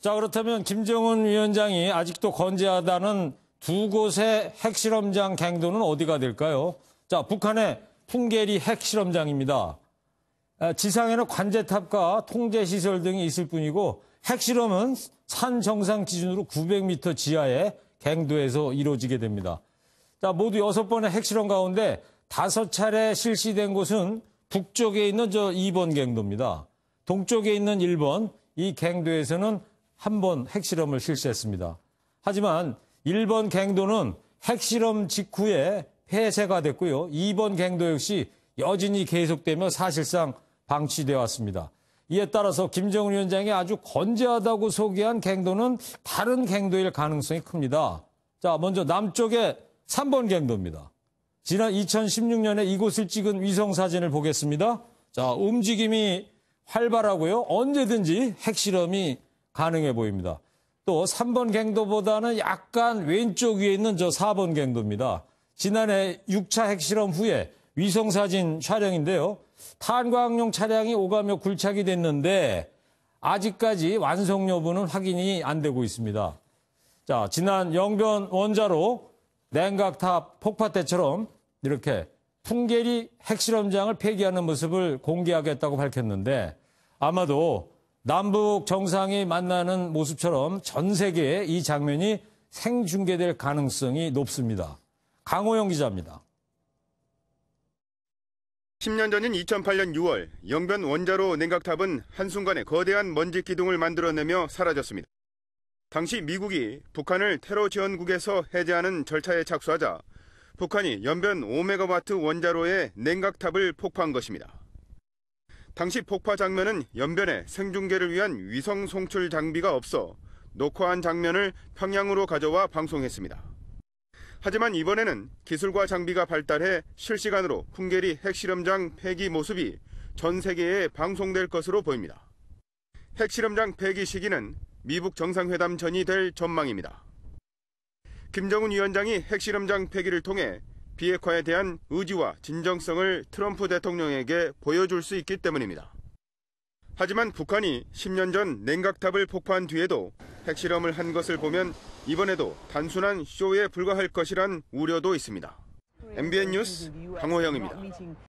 자, 그렇다면 김정은 위원장이 아직도 건재하다는 두 곳의 핵실험장 갱도는 어디가 될까요? 자, 북한의 풍계리 핵실험장입니다. 지상에는 관제탑과 통제시설 등이 있을 뿐이고 핵실험은 산 정상 기준으로 900m 지하의 갱도에서 이루어지게 됩니다. 자, 모두 6번의 핵실험 가운데 5차례 실시된 곳은 북쪽에 있는 2번 갱도입니다. 동쪽에 있는 1번, 이 갱도에서는 한 번 핵실험을 실시했습니다. 하지만 1번 갱도는 핵실험 직후에 폐쇄가 됐고요. 2번 갱도 역시 여진이 계속되며 사실상 방치되어 왔습니다. 이에 따라서 김정은 위원장이 아주 건재하다고 소개한 갱도는 다른 갱도일 가능성이 큽니다. 자, 먼저 남쪽의 3번 갱도입니다. 지난 2016년에 이곳을 찍은 위성 사진을 보겠습니다. 자, 움직임이 활발하고요. 언제든지 핵실험이 가능해 보입니다. 또 3번 갱도보다는 약간 왼쪽 위에 있는 4번 갱도입니다. 지난해 6차 핵실험 후에 위성 사진 촬영인데요. 탄광용 차량이 오가며 굴착이 됐는데 아직까지 완성 여부는 확인이 안 되고 있습니다. 자, 지난 영변 원자로 냉각탑 폭파 때처럼 이렇게 풍계리 핵실험장을 폐기하는 모습을 공개하겠다고 밝혔는데 아마도 남북 정상이 만나는 모습처럼 전 세계에 이 장면이 생중계될 가능성이 높습니다. 강호영 기자입니다. 10년 전인 2008년 6월 영변 원자로 냉각탑은 한순간에 거대한 먼지 기둥을 만들어내며 사라졌습니다. 당시 미국이 북한을 테러 지원국에서 해제하는 절차에 착수하자 북한이 연변 5메가와트 원자로의 냉각탑을 폭파한 것입니다. 당시 폭파 장면은 연변에 생중계를 위한 위성 송출 장비가 없어 녹화한 장면을 평양으로 가져와 방송했습니다. 하지만 이번에는 기술과 장비가 발달해 실시간으로 풍계리 핵실험장 폐기 모습이 전 세계에 방송될 것으로 보입니다. 핵실험장 폐기 시기는 미북 정상회담 전이 될 전망입니다. 김정은 위원장이 핵실험장 폐기를 통해 비핵화에 대한 의지와 진정성을 트럼프 대통령에게 보여줄 수 있기 때문입니다. 하지만 북한이 10년 전 냉각탑을 폭파한 뒤에도 핵실험을 한 것을 보면 이번에도 단순한 쇼에 불과할 것이란 우려도 있습니다. MBN 뉴스 강호영입니다.